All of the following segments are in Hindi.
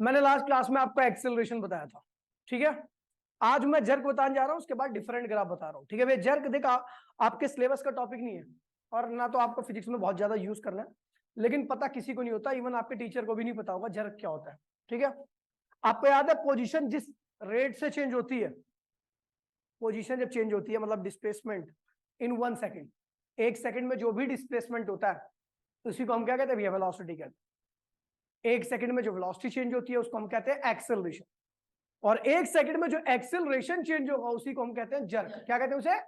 मैंने लास्ट क्लास में आपको एक्सेलरेशन बताया था, ठीक है। आज मैं जर्क बताने जा रहा हूं, उसके बाद डिफरेंट ग्राफ बता रहा हूं, ठीक है भैया। जर्क देखा आपके सिलेबस का टॉपिक नहीं है और ना तो आपको फिजिक्स में बहुत ज्यादा यूज करना है, लेकिन पता किसी को नहीं होता, इवन आपके टीचर को भी नहीं पता होगा जर्क क्या होता है, ठीक है। आपको याद है पोजीशन जिस रेट से चेंज होती है, पोजीशन जब चेंज होती है मतलब डिस्प्लेसमेंट इन 1 सेकेंड, 1 सेकेंड में जो भी डिस्प्लेसमेंट होता है उसी को हम क्या कहते हैं भैया? वेलोसिटी कहते हैं। 1 सेकेंड में जो वेलोसिटी चेंज होती है उसको हम कहते हैं एक्सेलरेशन, और 1 सेकेंड में जो एक्सेलरेशन चेंज होगा उसी को हम कहते हैं जर्क। क्या कहते हैं उसे?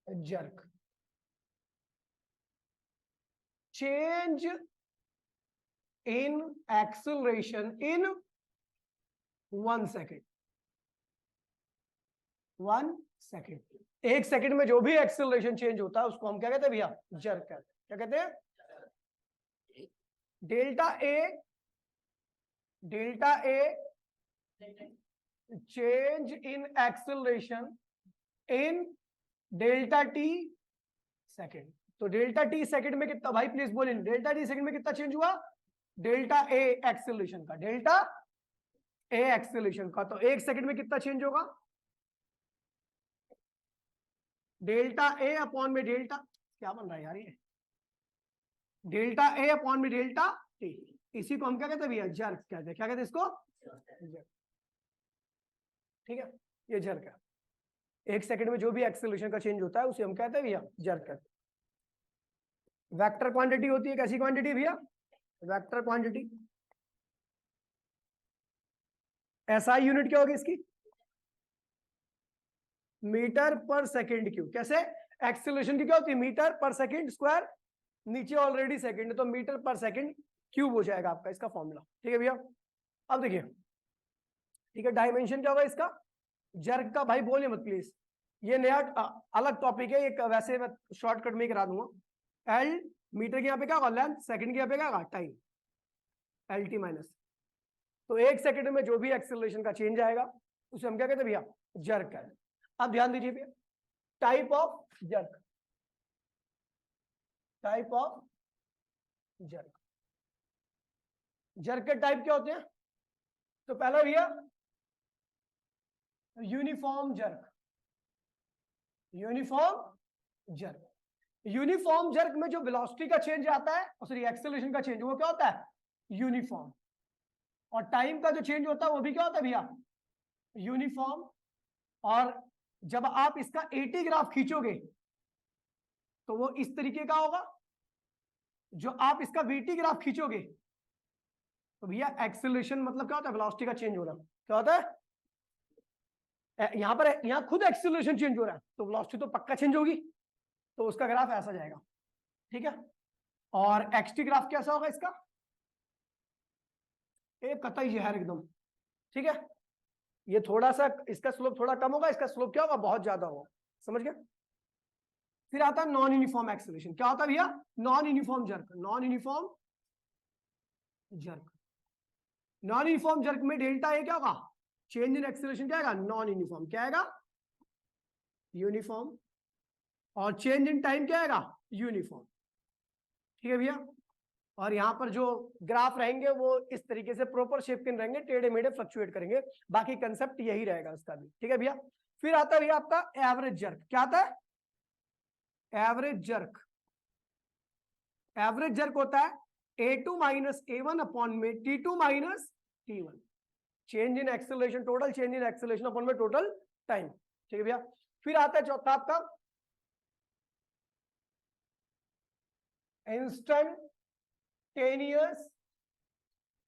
Jerk. Change in acceleration in 1 second. 1 second, 1 second में जो भी एक्सेलरेशन चेंज होता है उसको हम क्या कहते हैं भैया? जर्क कहते हैं। क्या कहते हैं? Delta A change in acceleration in delta T second. तो डेल्टा टी सेकेंड में कितना भाई? प्लीज बोलिए, डेल्टा टी सेकेंड में कितना चेंज हुआ? डेल्टा ए एक्सेलरेशन का, डेल्टा ए एक्सेलरेशन का। तो 1 सेकेंड में कितना चेंज होगा? डेल्टा ए अपॉन में डेल्टा, क्या बन रहा है यार ये? डेल्टा ए अपॉन में डेल्टा टी, इसी को हम क्या कहते हैं भैया? जर्क कहते हैं। क्या कहते हैं इसको? जर्क। ठीक है, ये जर्क है। 1 सेकेंड में जो भी एक्सेलरेशन का चेंज होता है उसे हम कहते हैं भैया जर्क कहते हैं। वेक्टर क्वांटिटी होती है, कैसी क्वांटिटी भैया? Vector quantity. एसआई यूनिट क्या होगी इसकी? मीटर पर सेकेंड क्यूब। कैसे? एक्सेलरेशन की क्या होती है? मीटर पर सेकेंड स्क्वायर, नीचे ऑलरेडी सेकेंड है तो मीटर पर सेकेंड क्यूब हो जाएगा आपका इसका फॉर्मूला, ठीक है भैया। अब देखिए, ठीक है, डायमेंशन क्या होगा इसका? जर्क का भाई बोलिए मत प्लीज, ये नया अलग टॉपिक है, एक वैसे मैं शॉर्टकट में करा दूंगा। एल मीटर के यहाँ पे क्या होगा? लेंथ। सेकंड के यहाँ पे क्या होगा? Time, L T minus. तो 1 सेकंड में जो भी एक्सेलरेशन का चेंज आएगा उसे हम क्या कहते हैं भैया? जर्क कहते हैं। अब ध्यान दीजिए भैया, type of jerk, type of jerk. Jerk के टाइप क्या होते हैं? तो पहला भैया uniform jerk, uniform jerk. Uniform jerk में जो वेलोसिटी का चेंज आता है, सॉरी एक्सेलरेशन का चेंज, वो क्या होता है? यूनिफॉर्म। और टाइम का जो चेंज होता है वो भी क्या होता है भैया? यूनिफॉर्म। और जब आप इसका एटी ग्राफ खींचोगे तो वो इस तरीके का होगा। जो आप इसका वीटी ग्राफ खींचोगे तो भैया एक्सेलरेशन मतलब क्या होता है? वेलोसिटी का चेंज हो रहा है। क्या होता है? यहां पर, यहां खुद एक्सेलरेशन चेंज हो रहा है तो वेलोसिटी तो पक्का चेंज होगी, तो उसका ग्राफ ऐसा जाएगा, ठीक है। और एक्सटी ग्राफ कैसा होगा इसका? एक कतई जहर एकदम, ठीक है। ये थोड़ा सा, इसका स्लोप थोड़ा कम होगा, इसका स्लोप क्या होगा? बहुत ज्यादा होगा, समझ गए। फिर आता है नॉन यूनिफॉर्म एक्सेलरेशन। क्या होता है भैया? Non uniform jerk, non uniform jerk. Non uniform jerk में डेल्टा ए क्या होगा? चेंज इन एक्सेलरेशन क्या आएगा? Non uniform. क्या आएगा? यूनिफॉर्म। और चेंज इन टाइम क्या आएगा? यूनिफॉर्म, ठीक है भैया। और यहां पर जो ग्राफ रहेंगे वो इस तरीके से प्रॉपर शेप के रहेंगे, टेढ़े मेढ़े फ्लक्चुएट करेंगे, बाकी कंसेप्ट यही रहेगा उसका भी, ठीक है भैया। फिर आता है भैया आपका एवरेज जर्क। क्या आता है? Average jerk. एवरेज जर्क होता है A2 माइनस A1 अपॉन में T2 minus T1, change in acceleration, total change in acceleration upon में टोटल टाइम, ठीक है भैया। फिर आता है चौथा आपका इंस्टेंटेनियस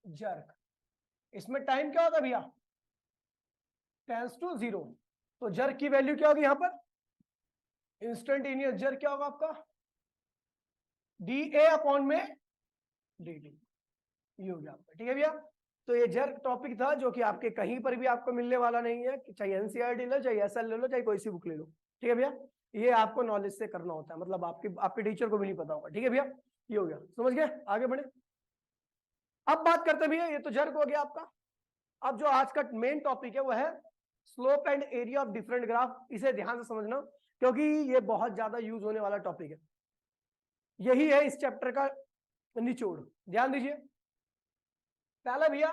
जर्क। इसमें टाइम क्या होता है भैया? Tends to 0। तो जर्क की वैल्यू क्या होगी यहां पर? इंस्टेंटेनियस जर्क क्या होगा आपका? डी ए अपॉन में डी टी, ये हो गया आपका, ठीक है भैया। तो ये जर्क टॉपिक था जो कि आपके कहीं पर भी आपको मिलने वाला नहीं है, चाहे एनसीईआरटी लो, चाहे एसएल ले लो, चाहे कोई सी बुक ले लो। ठीक है भैया, ये आपको नॉलेज से करना होता है, मतलब आपके टीचर को भी नहीं पता होगा। ठीक है भैया, ये हो गया, समझ गए, आगे बढ़े। अब बात करते हैं भैया, ये तो जर्क हो गया आपका। अब जो आज का मेन टॉपिक है वो है slope and area of different graph. इसे ध्यान से समझना क्योंकि ये बहुत ज्यादा यूज होने वाला टॉपिक है। यही है इस चैप्टर का निचोड़, ध्यान दीजिए। पहला भैया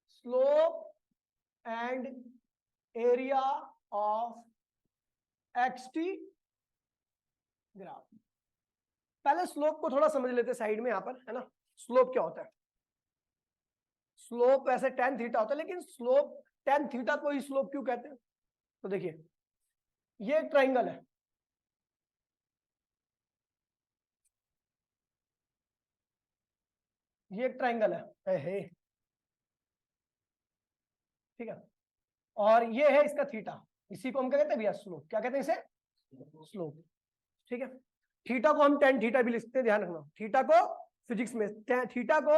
slope and area of XT graph. पहले स्लोप को थोड़ा समझ लेते साइड में, यहां पर है ना। स्लोप क्या होता है? स्लोप वैसे tan थीटा होता है, लेकिन स्लोप tan थीटा को ही स्लोप क्यों कहते हैं? तो देखिए, ये एक ट्राइंगल है, ये एक ट्राइंगल है, ठीक है, और ये है इसका थीटा। इसी को हम क्या कहते हैं भैया? स्लोप। क्या कहते हैं इसे? स्लोप। ठीक है, थीटा को हम tan थीटा भी लिख सकते हैं, ध्यान रखना। थीटा को फिजिक्स में थीटा को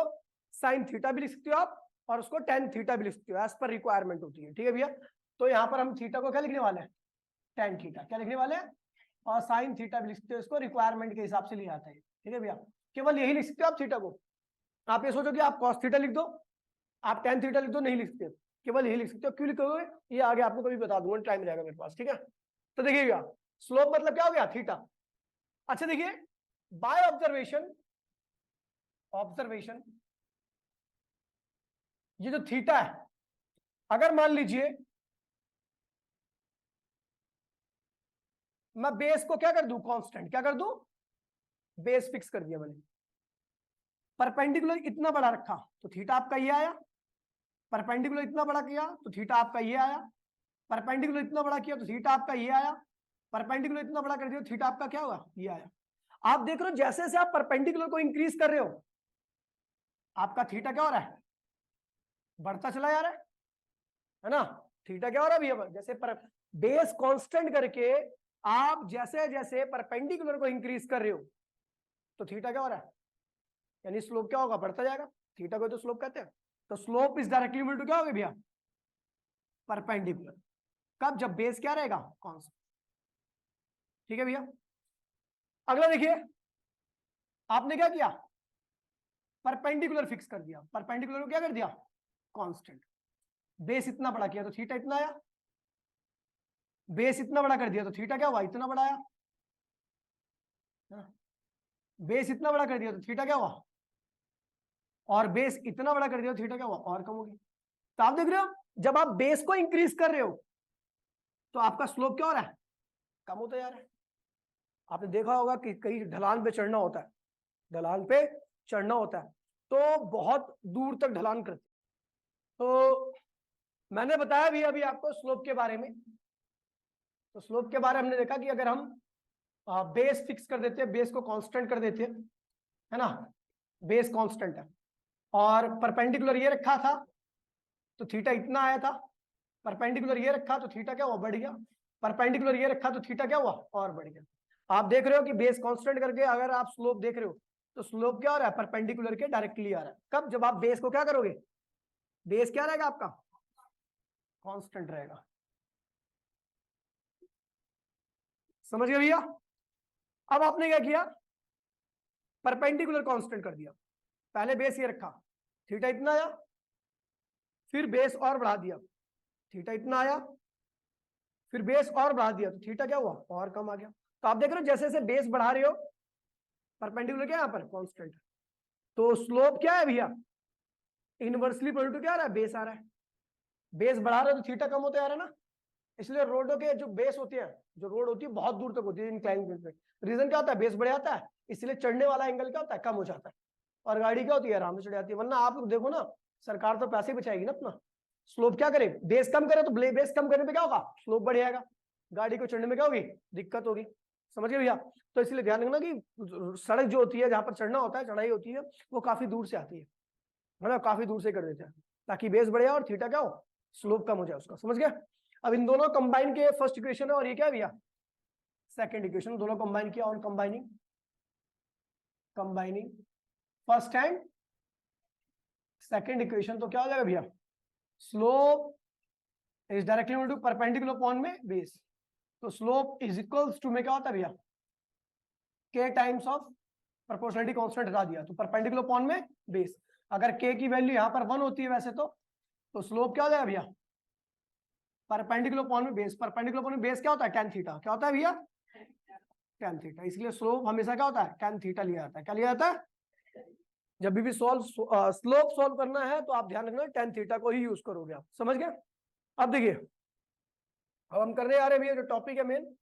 साइन थीटा भी लिख सकते हो आप, और उसको tan थीटा भी लिख सकते हो, एज पर रिक्वायरमेंट होती है। ठीक है भैया, तो यहाँ पर हम थीटा को क्या लिखने वाले हैं? tan theta. क्या लिखने वाले हैं? और साइन थीटा भी लिख सकते हो, इसको रिक्वायरमेंट के हिसाब से लिया जाता है। ठीक है भैया, केवल यही लिख सकते हो आप थीटा को। आप ये सोचो कि आप cos थीटा लिख दो, आप tan थीटा लिख दो, नहीं लिख सकते, केवल यही लिख सकते हो। क्यों लिखोगे ये आगे आपको कभी बता दूंगा, टाइम रहेगा मेरे पास। ठीक है, तो देखिएगा, स्लोप मतलब क्या हो गया? थीटा। अच्छा देखिए, बाय ऑब्जर्वेशन, ऑब्जर्वेशन ये जो थीटा है, अगर मान लीजिए मैं बेस को क्या कर दूं? कांस्टेंट। क्या कर दूं? बेस फिक्स कर दिया मैंने। परपेंडिकुलर इतना बड़ा रखा तो थीटा आपका ये आया। परपेंडिकुलर इतना बड़ा किया तो थीटा आपका ये आया। परपेंडिकुलर इतना बड़ा किया तो थीटा आपका ये आया। परपेंडिकुलर इतना बड़ा कर दिया तो थीटा आपका क्या होगा? ये आया। आप देख रहे हो जैसे जैसे आप परपेंडिकुलर को इंक्रीज कर रहे हो, आपका थीटा क्या हो रहा है? बढ़ता चला जा रहा है ना। थीटा क्या हो रहा है भैया? जैसे पर बेस कांस्टेंट करके आप जैसे जैसे परपेंडिकुलर को इंक्रीज कर रहे हो तो थीटा क्या हो रहा है? यानी स्लोप क्या होगा? बढ़ता जाएगा। थीटा को तो स्लोप कहते हैं। तो slope is directly equal to क्या होगा भैया? परपेंडिकुलर। कब? जब बेस क्या रहेगा? कांस्टेंट। ठीक है भैया, अगला देखिए, आपने क्या किया? परपेंडिकुलर फिक्स कर दिया। परपेंडिकुलर को क्या कर दिया? कांस्टेंट। बेस इतना बड़ा किया तो थीटा इतना आया। बेस इतना बड़ा कर दिया तो थीटा क्या हुआ? इतना बड़ा आया। बेस इतना बड़ा कर दिया तो थीटा क्या हुआ? और बेस इतना बड़ा कर दिया तो थीटा क्या हुआ? और कम हो गया। तो आप देख रहे हो, जब आप बेस को इंक्रीज कर रहे हो तो आपका स्लोप क्या हो रहा है? कम होता जा रहा है। आपने देखा होगा कि कहीं ढलान पे चढ़ना होता है, ढलान पे चढ़ना होता है तो बहुत दूर तक ढलान करते। तो मैंने बताया भी अभी आपको स्लोप के बारे में। तो स्लोप के बारे में हमने देखा कि अगर हम बेस फिक्स कर देते हैं, बेस को कांस्टेंट कर देते हैं, है ना, बेस कांस्टेंट है और परपेंडिकुलर ये रखा था तो थीटा इतना आया था। परपेंडिकुलर ये रखा तो थीटा क्या हुआ? बढ़ गया। परपेंडिकुलर ये रखा तो थीटा क्या हुआ? और बढ़ गया। आप देख रहे हो कि बेस कांस्टेंट करके अगर आप स्लोप देख रहे हो तो स्लोप क्या हो रहा है? परपेंडिकुलर के डायरेक्टली आ रहा है। कब? जब आप बेस को क्या करोगे? बेस क्या रहेगा आपका? कांस्टेंट रहेगा। समझ गए भैया? अब आपने क्या किया? परपेंडिकुलर कांस्टेंट कर दिया। पहले बेस ये रखा, थीटा इतना आया, फिर बेस और बढ़ा दिया, थीटा इतना आया, फिर बेस और बढ़ा दिया तो थीटा क्या हुआ? और कम आ गया। तो आप देख रहे हो जैसे जैसे बेस बढ़ा रहे हो, परपेंडिकुलर क्या यहाँ पर? कांस्टेंट। तो स्लोप क्या है भैया? इनवर्सली इक्वल टू क्या आ रहा है? बेस आ रहा है। बेस बढ़ा रहे हो तो थीटा कम होता जा रहा है ना। इसलिए रोडों के जो बेस होते हैं, जो रोड होती है बहुत दूर तक होती है इंक्लाइन पे। रीजन क्या होता है? बेस बढ़ जाता है, इसलिए चढ़ने वाला एंगल क्या होता है? कम हो जाता है और गाड़ी क्या होती है? आराम से चढ़ जाती है। वरना आप लोग देखो ना, सरकार तो पैसे बचाएगी ना अपना। स्लोप क्या करे? बेस कम करे तो बेस कम करने पे क्या होगा? स्लोप बढ़ जाएगा, गाड़ी को चढ़ने में क्या होगी? दिक्कत होगी। समझ गए भैया? तो इसलिए ध्यान रखना कि सड़क जो होती है जहां पर चढ़ना होता है, चढ़ाई होती है, वो काफी दूर से आती है ना, काफी दूर से कर देते हैं ताकि बेस बढ़े और थीटा क्या हो? स्लोप कम हो जाए उसका। समझ गया? अब इन दोनों कंबाइन के फर्स्ट इक्वेशन है और ये क्या भैया? Second equation. दोनों कंबाइन किया और combining, combining first and second equation तो क्या हो जाएगा भैया, slope is directly to perpendicular upon में बेस। तो स्लोप इज इक्वल्स टू में क्या होता है भैया, k times of proportionality constant हटा दिया तो परपेंडिकुलर अपॉन में बेस। अगर k की वैल्यू यहां पर 1 होती है वैसे तो स्लोप क्या हो जाएगा भैया, परपेंडिकुलर अपॉन में बेस। परपेंडिकुलर अपॉन में बेस क्या होता है, tan थीटा। क्या होता है भैया, tan थीटा। इसलिए स्लोप हमेशा क्या होता है, tan थीटा लिया जाता है। क्या लिया जाता है, जब भी स्लोप सॉल्व करना है तो आप ध्यान रखना tan थीटा को ही यूज करोगे आप, समझ गए। अब देखिए, अब हम करने आ रहे हैं भैया जो टॉपिक है main,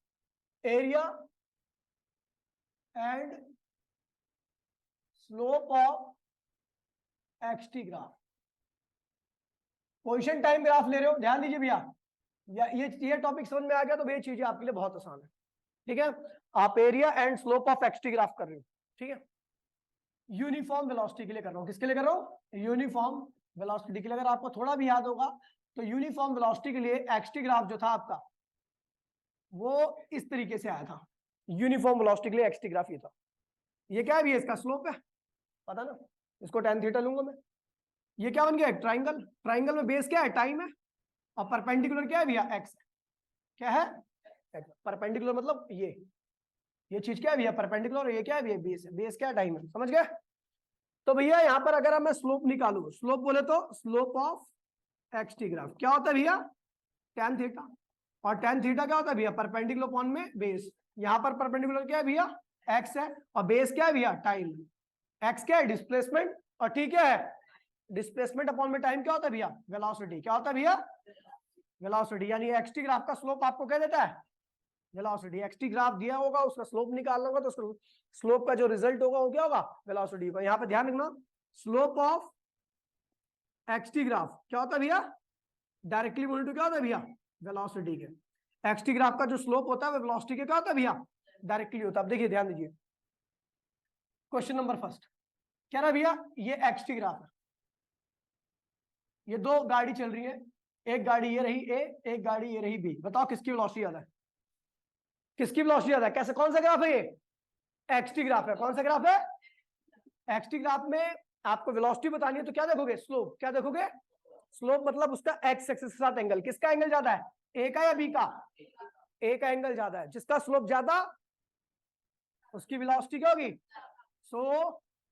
area and slope of XT graph. Position time graph ले रहे हो, ध्यान दीजिए भैया, ये टॉपिक समझ में आ गया तो ये चीजें आपके लिए बहुत आसान है। ठीक है, आप area and slope of XT graph कर रहे हो। ठीक है, यूनिफॉर्म वेलोसिटी के लिए कर रहा हूं। किसके लिए कर रहा हूं, यूनिफॉर्म वेलोसिटी के लिए। अगर आपको थोड़ा भी याद होगा तो यूनिफॉर्म वेलोसिटी के लिए एक्सटी ग्राफ जो था आपका वो इस तरीके से आया था। यूनिफॉर्म वेलोसिटी के लिए एक्सटी ग्राफ ये था। ये क्या है भैया, इसका स्लोप है, पता ना, इसको tan थीटा लूंगा मैं। ये क्या बन गया, ट्राइंगल। ट्राइंगल में बेस क्या है, टाइम है, और परपेंडिकुलर क्या है भैया, एक्स। क्या है, परपेंडिकुलर मतलब ये चीज क्या है भैया, परपेंडिकुलर। ये क्या है भैया, बेस है। बेस क्या है, टाइम है, समझ गए। तो भैया यहां पर अगर मैं स्लोप निकालू, स्लोप बोले तो स्लोप ऑफ एक्सटी ग्राफ क्या होता है भैया, tan थीटा। और tan थीटा क्या होता है भैया, परपेंडिकुलर अपॉन में बेस। यहां पर परपेंडिकुलर क्या है भैया, एक्स है, और बेस क्या है भैया, टाइम। एक्स क्या है, डिस्प्लेसमेंट, और ठीक है, डिस्प्लेसमेंट अपॉन में टाइम क्या होता है भैया, वेलोसिटी। क्या होता है भैया, वेलोसिटी। यानी एक्सटी ग्राफ का स्लोप आपको क्या देता है, वेलोसिटी। एक्सटी ग्राफ दिया होगा, उसका स्लोप निकालना होगा, तो स्लोप का जो रिजल्ट होगा वो क्या होगा, वेलोसिटी का। यहाँ पे ध्यान रखना, स्लोप ऑफ एक्सटी ग्राफ क्या होता है भैया, डायरेक्टली इक्वल टू क्या होता है भैया, वेलोसिटी के। एक्सटी ग्राफ का जो स्लोप होता है वो वेलोसिटी के क्या होता है भैया, डायरेक्टली होता है। अब देखिए, ध्यान दीजिए, क्वेश्चन नंबर फर्स्ट क्या रहा भैया, ये एक्सटी ग्राफ है। ये दो गाड़ी चल रही है, एक गाड़ी ये रही ए, एक गाड़ी ये रही बी। बताओ किसकी वेलोसिटी ज्यादा है, किसकी वेलोसिटी ज्यादा है। कैसे, कौन सा ग्राफ है ये, एक्सटी ग्राफ है। कौन सा ग्राफ है, एक्सटी ग्राफ में आपको वेलोसिटी बतानी है तो क्या देखोगे, स्लोप। क्या देखोगे, स्लोप। मतलब उसका एक्स एक्सिस के साथ एंगल। किसका एंगल ज्यादा है, ए का या बी का, ए का एंगल ज्यादा है। जिसका स्लोप ज्यादा उसकी वेलोसिटी क्या होगी, सो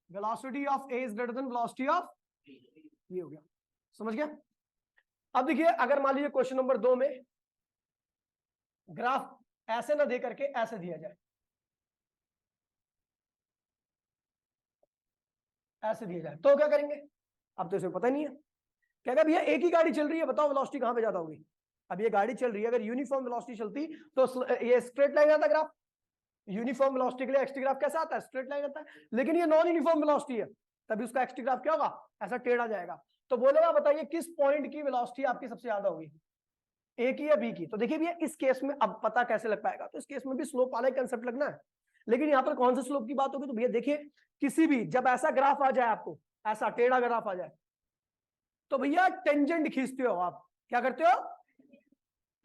velocity of A is greater than velocity of, ये हो गया, समझ गया। अब देखिए, अगर मान लीजिए क्वेश्चन नंबर 2 में ग्राफ ऐसे ना दे करके ऐसे दिया जाए, ऐसे दिया जाए तो क्या करेंगे। अब तो इसे पता नहीं है, क्या भैया एक ही गाड़ी चल रही है, बताओ वेलोसिटी कहां पे ज्यादा होगी। अब ये गाड़ी चल रही है, अगर यूनिफॉर्म वेलोसिटी चलती तो ये स्ट्रेट लाइन आता ग्राफ। यूनिफॉर्म वेलोसिटी के लिए एक्सटी ग्राफ कैसा आता है, स्ट्रेट लाइन आता है। लेकिन ये नॉन यूनिफॉर्म वेलोसिटी है, तभी उसका एक्सटी ग्राफ क्या होगा, ऐसा टेढ़ा जाएगा। तो बोलेगा बताइए किस पॉइंट की वेलोसिटी आपकी सबसे ज्यादा होगी, ए की या बी की। तो देखिए भैया इस केस में अब पता कैसे लग पाएगा, तो इस केस में भी स्लोप वाला कंसेप्ट लगना है। लेकिन यहाँ पर कौन से स्लोप की बात होगी, तो भैया देखिए किसी भी, जब ऐसा ग्राफ आ जाए आपको, ऐसा टेढ़ा ग्राफ आ जाए, तो भैया टेंजेंट खींचते हो आप। क्या करते हो,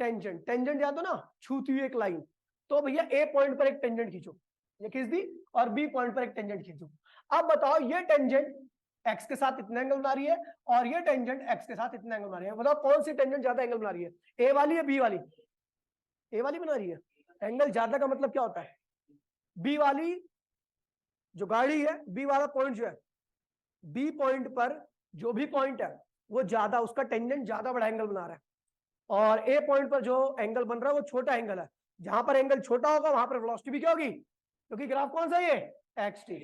टेंजेंट। टेंजेंट याद हो ना, छूती हुई एक लाइन। तो भैया ए पॉइंट पर एक टेंजेंट खींचो, ये खींच दी, और बी पॉइंट पर एक टेंजेंट खींचो। अब बताओ ये टेंजेंट एक्स के साथ इतना एंगल बना रही है, और ये टेंजेंट एक्स के साथ इतना एंगल बना रही है। बताओ कौन सी टेंजेंट ज्यादा एंगल बना रही है, ए वाली या बी वाली, ए वाली बना रही है। एंगल ज्यादा का मतलब क्या होता है, बी वाली जो गाड़ी है, बी वाला पॉइंट जो है, बी पॉइंट पर जो भी पॉइंट है वो ज्यादा, उसका टेंजेंट ज्यादा बड़ा एंगल बना रहा है, और ए पॉइंट पर जो एंगल बन रहा है वो छोटा एंगल है। जहां पर एंगल छोटा होगा वहां पर वेलोसिटी भी क्या होगी, क्योंकि ग्राफ कौन सा है ये, एक्सटी।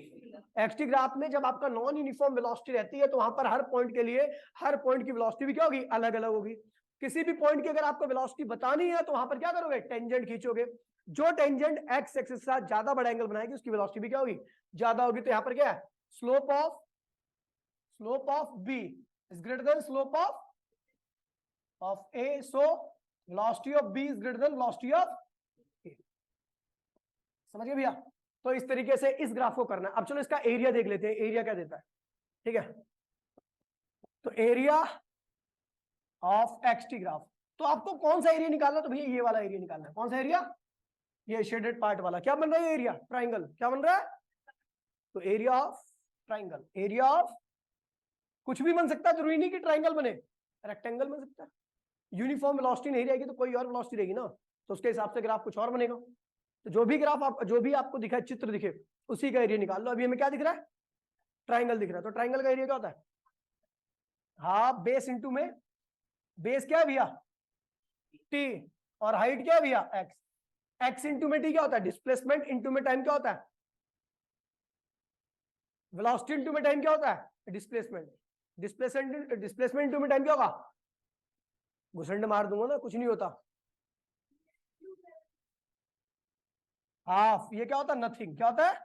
एक्सटी ग्राफ में जब आपका नॉन यूनिफॉर्म वेलोसिटी रहती है तो वहां पर हर पॉइंट के लिए हर पॉइंट की वेलोसिटी भी क्या होगी, अलग अलग होगी। किसी भी पॉइंट की अगर आपको वेलोसिटी बतानी है तो वहां पर क्या करोगे, टेंजेंट खींचोगे। जो टेंजेंट एक्स एक्सिस के साथ ज्यादा बड़ा एंगल बनाएगी उसकी वेलोसिटी भी क्या होगी, ज्यादा होगी। तो यहां पर क्या है, slope of B is greater than slope of A, so velocity of B is greater than velocity of A. समझ गए भैया। तो इस तरीके से इस ग्राफ को करना है। अब चलो इसका एरिया देख लेते हैं, एरिया क्या देता है। ठीक है, तो एरिया ऑफ एक्सटी ग्राफ, तो आपको कौन सा एरिया निकालना है, तो भैया ये वाला एरिया निकालना है। कौन सा एरिया, ये शेडेड पार्ट वाला। क्या बन रहा है एरिया, ट्राइंगल। क्या बन रहा है, तो area of triangle, area of कुछ भी बन सकता है, जरूरी नहीं कि ट्राइंगल बने, रेक्टेंगल बन सकता है। यूनिफॉर्म वेलोसिटी नहीं रहेगी तो कोई और वेलोसिटी रहेगी ना, तो उसके हिसाब से ग्राफ कुछ और बनेगा। तो जो भी ग्राफ आप, जो भी आपको दिखा, चित्र दिखे, उसी का एरिया निकाल लो। अभी हमें क्या दिख रहा है? ट्राइंगल दिख रहा है। तो ट्राइंगल का एरिया क्या होता है? हाफ बेस इंटू में, बेस क्या है भैया? टी, और हाइट क्या है भैया? एक्स। एक्स इंटू में टी क्या होता है? डिस्प्लेसमेंट इंटू में टाइम क्या होता है? वेलोसिटी इंटू में टाइम क्या होता है? डिस्प्लेसमेंट। डिस्प्लेसमेंट इंटू में टाइम क्या होगा? घुसंड मार दूंगा ना, कुछ नहीं होता। हाफ, ये क्या होता है? नथिंग। क्या होता है?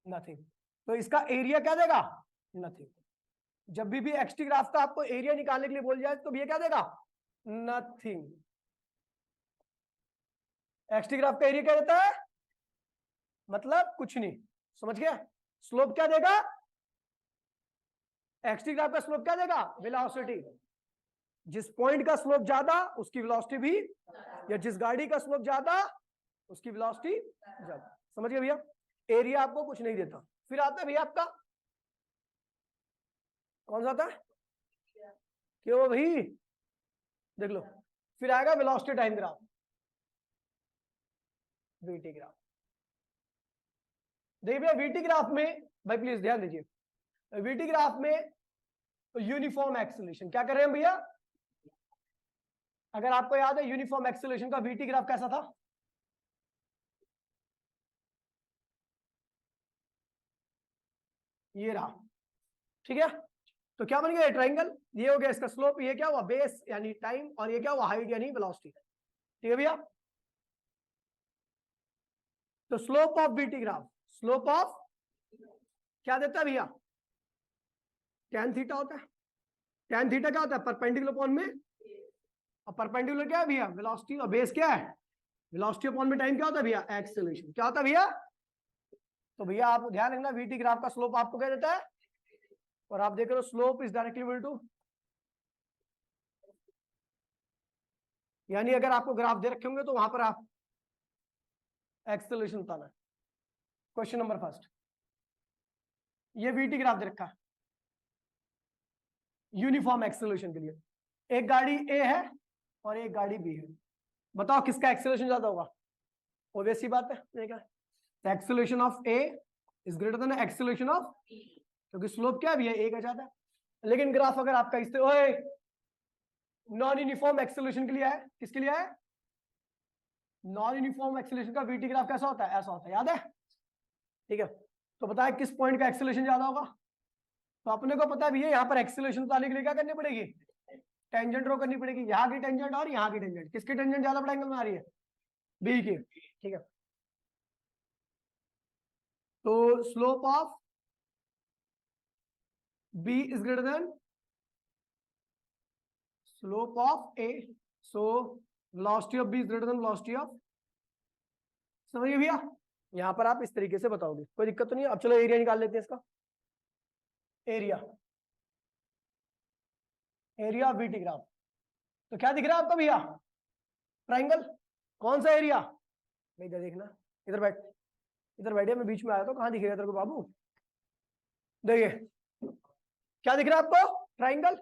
नथिंग। तो इसका एरिया क्या देगा? नथिंग। जब भी एक्सटी ग्राफ का आपको एरिया निकालने के लिए बोल जाए तो भैया क्या देगा? नथिंग। एक्सटी ग्राफ का एरिया क्या देता है? मतलब कुछ नहीं। समझ गया? स्लोप क्या देगा? एक्सटी ग्राफ का स्लोप क्या देगा? वेलोसिटी। जिस पॉइंट का स्लोप ज्यादा उसकी वेलोसिटी भी, या जिस गाड़ी का स्लोप ज्यादा उसकी वेलोसिटी ज्यादा। समझ गए भैया? एरिया आपको कुछ नहीं देता। फिर आता है भैया आपका कौन सा आता है? क्यों भाई? देख लो, फिर आएगा velocity time graph, VT graph. देखिए भैया, वीटी ग्राफ में, भाई प्लीज ध्यान दीजिए, वीटी ग्राफ में यूनिफॉर्म एक्सेलरेशन क्या कर रहे हैं भैया? अगर आपको याद है यूनिफॉर्म एक्सेलरेशन का वीटी ग्राफ कैसा था? ये रहा। ठीक है, तो क्या बन गया? ट्राइंगल। ये हो गया इसका स्लोप, ये क्या हुआ? बेस यानी टाइम, और ये क्या हुआ? हाइट यानी वेलोसिटी। ठीक है भैया? तो slope of VT graph, slope of क्या देता है भैया? tan थीटा होता है। tan थीटा क्या होता है? परपेंडिकुलर अपॉन में, और परपेंडिकुलर क्या है भैया? वेलोसिटी, और बेस क्या है? वेलोसिटी अपॉन में टाइम क्या होता है भैया? एक्सेलरेशन। क्या होता है भैया? तो भैया आप ध्यान रखना, वीटी ग्राफ का स्लोप आपको क्या देता है? और आप देख रहे हो slope is directly equal to, यानी अगर आपको ग्राफ दे रखे होंगे तो वहां पर आप एक्सेलरेशन बताना है। क्वेश्चन नंबर फर्स्ट, ये वीटी ग्राफ दे रखा है यूनिफॉर्म एक्सेलरेशन के लिए। एक गाड़ी ए है और एक गाड़ी बी है। बताओ किसका एक्सेलरेशन ज्यादा होगा? ऑब्वियस सी बात है, acceleration of A is greater then acceleration of, क्योंकि स्लोप क्या भी है? ए का ज्यादा है। लेकिन ग्राफ अगर आपका इससे ओए नॉन यूनिफॉर्म एक्सेलरेशन के लिए है, किसके लिए है? नॉन यूनिफॉर्म एक्सेलरेशन का वीटी ग्राफ कैसा होता है? ऐसा होता है, याद है? ठीक है, तो बताए किस पॉइंट का एक्सेलरेशन ज्यादा होगा? तो अपने को पता भी है, यहाँ पर एक्सेलरेशन बताने के लिए क्या करनी पड़ेगी? टेंजेंट ड्रॉ करनी पड़ेगी। यहाँ की टेंजेंट और यहाँ की टेंजेंट, किसकी टेंजेंट ज्यादा बड़ा एंगल में आ रही है? बी की। ठीक है, तो slope of B is greater than slope of A, so velocity of B is greater than velocity of, समझिए भैया? यहां पर आप इस तरीके से बताओगे, कोई दिक्कत तो नहीं है। अब चलो एरिया निकाल लेते हैं इसका। Area, area of VT graph. तो क्या दिख रहा है आपका भैया? ट्राइंगल। कौन सा एरिया? इधर देखना, इधर बैठ, इधर बैठिए, मैं बीच में आया था, कहां दिखेगा तेरे को बाबू? देखिए क्या दिख रहा है आपको? ट्राइंगल।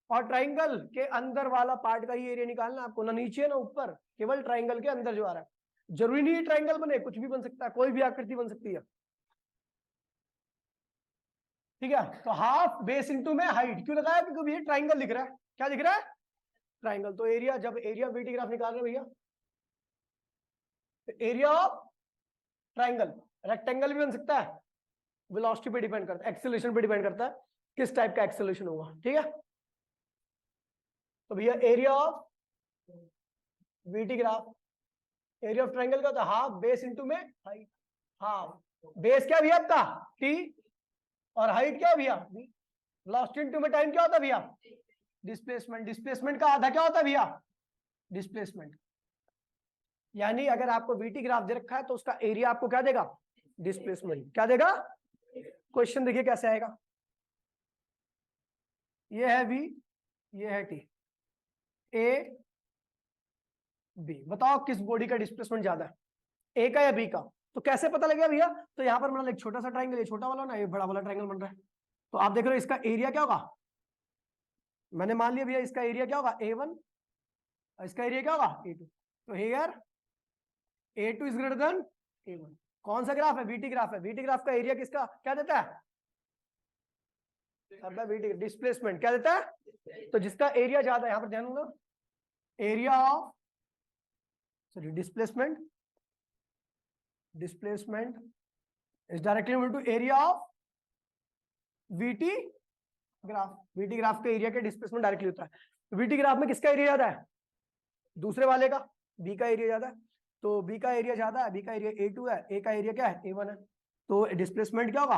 और ट्राइंगल के अंदर वाला पार्ट का ही एरिया निकालना आपको, ना नीचे ना ऊपर, केवल ट्राइंगल के अंदर जो आ रहा है। जरूरी नहीं है ट्राइंगल बने, कुछ भी बन सकता है, कोई भी आकृति बन सकती है। ठीक है, तो हाफ बेस इंटू में हाइट क्यों लगाया? क्योंकि ये ट्राइंगल दिख रहा है। क्या दिख रहा है? ट्राइंगल। तो एरिया, जब एरिया वीटी ग्राफ निकाल रहे भैया, तो एरिया ऑफ ट्राइंगल, रेक्टेंगल भी बन सकता है, वेलोसिटी पे डिपेंड करता है, एक्सेलरेशन पे डिपेंड करता है किस टाइप का एक्सेलरेशन होगा। ठीक है, तो भैया area of VT graph, area of triangle का होता है हाफ बेस इंटू में हाइट। हाफ बेस क्या भैया आपका? टी, और हाइट क्या भैया? वेलोसिटी इंटू में टाइम क्या होता है भैया? डिस्प्लेसमेंट। डिस्प्लेसमेंट का आधा क्या होता है भैया? डिस्प्लेसमेंट। यानी अगर आपको वीटी ग्राफ दे रखा है तो उसका एरिया आपको क्या देगा? डिस्प्लेसमेंट। क्या देगा? क्वेश्चन देखिए कैसे आएगा। ये है वी, ये है टी, ए बी। बताओ किस बॉडी का डिस्प्लेसमेंट ज्यादा है, ए का या बी का? तो कैसे पता लगेगा भैया? तो यहां पर मतलब एक छोटा सा ट्राइंगल, ये छोटा वाला ना, ये बड़ा वाला ट्राइंगल बन रहा है। तो आप देख रहे हो इसका एरिया क्या होगा, मैंने मान लिया भैया इसका एरिया क्या होगा A1, इसका एरिया क्या होगा A2। तो here A2 is greater then A1। कौन सा ग्राफ है, VT ग्राफ है। VT ग्राफ का एरिया किसका क्या देता है, VT डिस्प्लेसमेंट क्या देता है। तो जिसका एरिया ज्यादा है, यहां पर ध्यान दूंगा, area of sorry displacement is directly equal to area of VT graph. VT graph का एरिया का डिस्प्लेसमेंट डायरेक्टली होता है। VT ग्राफ में किसका एरिया ज्यादा है, दूसरे वाले का, B का एरिया ज्यादा है। तो B का एरिया ज्यादा है, B का एरिया A2 है, A का एरिया क्या है A1 है। तो डिस्प्लेसमेंट क्या होगा,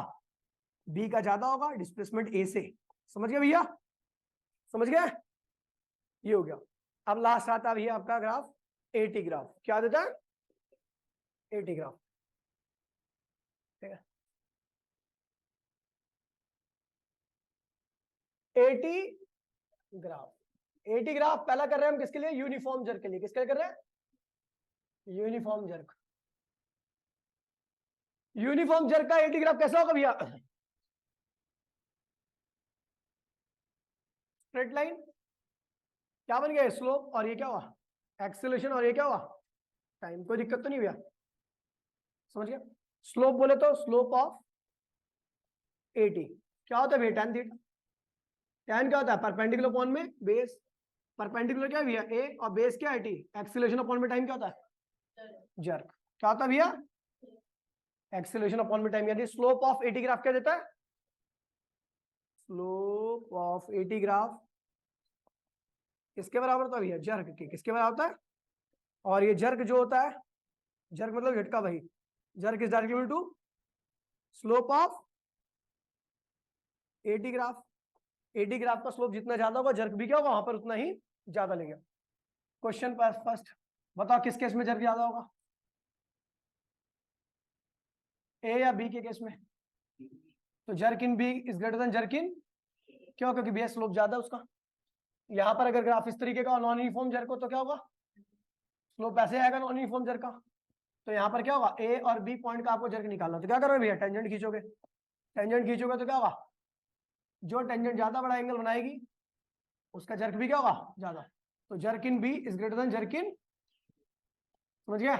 B का ज्यादा होगा, डिस्प्लेसमेंट A से। समझ गए भैया, समझ गए, ये हो गया। अब लास्ट आता है भैया आपका ग्राफ AT ग्राफ। क्या देता है AT ग्राफ, ठीक है। AT ग्राफ पहला कर रहे हैं हम किसके लिए, यूनिफॉर्म जर्क के लिए। किसके लिए कर रहे हैं, यूनिफॉर्म जर्क। यूनिफॉर्म जर्क का AT ग्राफ कैसा होगा भैया, स्ट्रेट लाइन, क्या बन गया स्लोप, और ये क्या हुआ एक्सेलरेशन, और ये क्या हुआ टाइम। कोई दिक्कत तो नहीं भैया, समझ गया। स्लोप बोले तो स्लोप ऑफ AT क्या होता है भैया, tan थीटा। tan क्या होता है, परपेंडिकुलर अपॉन में बेस। परपेंडिकुलर क्या है भैया A, और बेस क्या है T। एक्सेलरेशन अपॉन में टाइम क्या होता है जर्क। क्या होता है भैया एक्सेलरेशन अपॉन में टाइम। यानी स्लोप ऑफ AT ग्राफ क्या देता है, स्लोप ऑफ AT ग्राफ किसके बराबर होता है भैया, जर्क के। किसके बराबर होता है, और ये जर्क जो होता है, जर्क मतलब झटका भाई, jerk is directly equal to slope of AT graph. AT graph का स्लोप जितना ज्यादा होगा, जर्क भी क्या होगा वहां पर उतना ही ज्यादा लेगा। क्वेश्चन पास फर्स्ट, बताओ किस केस में जर्क ज्यादा होगा, A या B के केस में। तो jerk in B is greater than jerk in, क्यों, क्योंकि B स्लोप ज्यादा है उसका। यहां पर अगर ग्राफ इस तरीके का नॉन यूनिफॉर्म जर्क हो तो क्या होगा, स्लोप ऐसे आएगा नॉन यूनिफॉर्म जर्क का। तो यहाँ पर क्या होगा, A और B पॉइंट का आपको जर्क निकालना, तो क्या करोगे भैया टेंजेंट खींचोगे। टेंजेंट खींचोगे तो क्या होगा, जो टेंजेंट ज्यादा बड़ा एंगल बनाएगी उसका जर्क भी क्या होगा ज्यादा। तो jerk in B is greater than jerk in, समझ गया।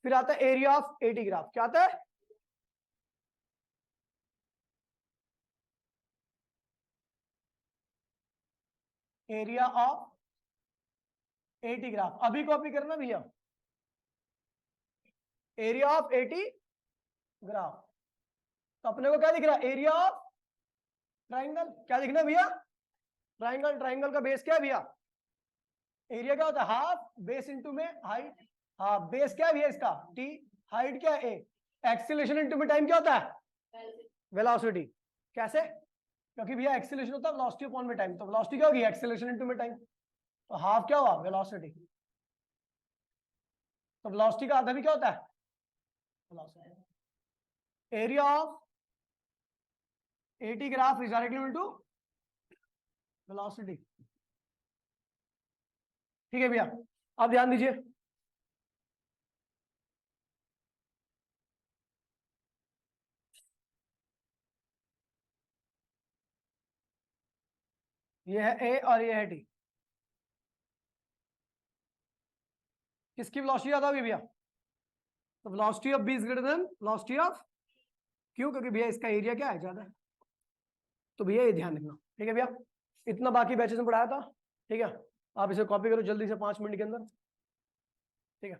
फिर आता है एरिया ऑफ AT ग्राफ। क्या आता है, एरिया ऑफ AT ग्राफ। अभी कॉपी करना भैया, एरिया ऑफ AT ग्राफ। तो अपने को क्या दिख रहा है, एरिया ऑफ ट्राइंगल। क्या दिखना है भैया, ट्राइंगल। ट्राइंगल का बेस क्या है भैया, एरिया क्या होता है हाफ, बेस इंटू में हाइट। हाफ बेस क्या है भैया इसका T, हाइट क्या है A। एक्सीलरेशन इंटू में टाइम क्या होता है वेलोसिटी। कैसे, क्योंकि भैया एक्सीलरेशन होता है वेलोसिटी अपॉन में टाइम। तो वेलोसिटी क्या होगी एक्सीलरेशन इंटू में टाइम। तो हाफ क्या हुआ वेलोसिटी। तो वेलोसिटी का आधा भी क्या होता है velocity. Area of AT graph is directly equal to velocity. ठीक है भैया, अब ध्यान दीजिए, ये है A और ये है T। किसकी वेलोसिटी ज्यादा होगी भैया, तो velocity of B is greater than velocity of, क्यों, क्योंकि भैया इसका एरिया क्या है ज्यादा है। तो भैया ये ध्यान रखना, ठीक है भैया। इतना बाकी बैचेस में पढ़ाया था, ठीक है। आप इसे कॉपी करो जल्दी से 5 मिनट के अंदर, ठीक है।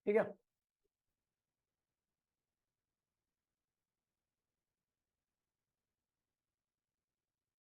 ठीक है।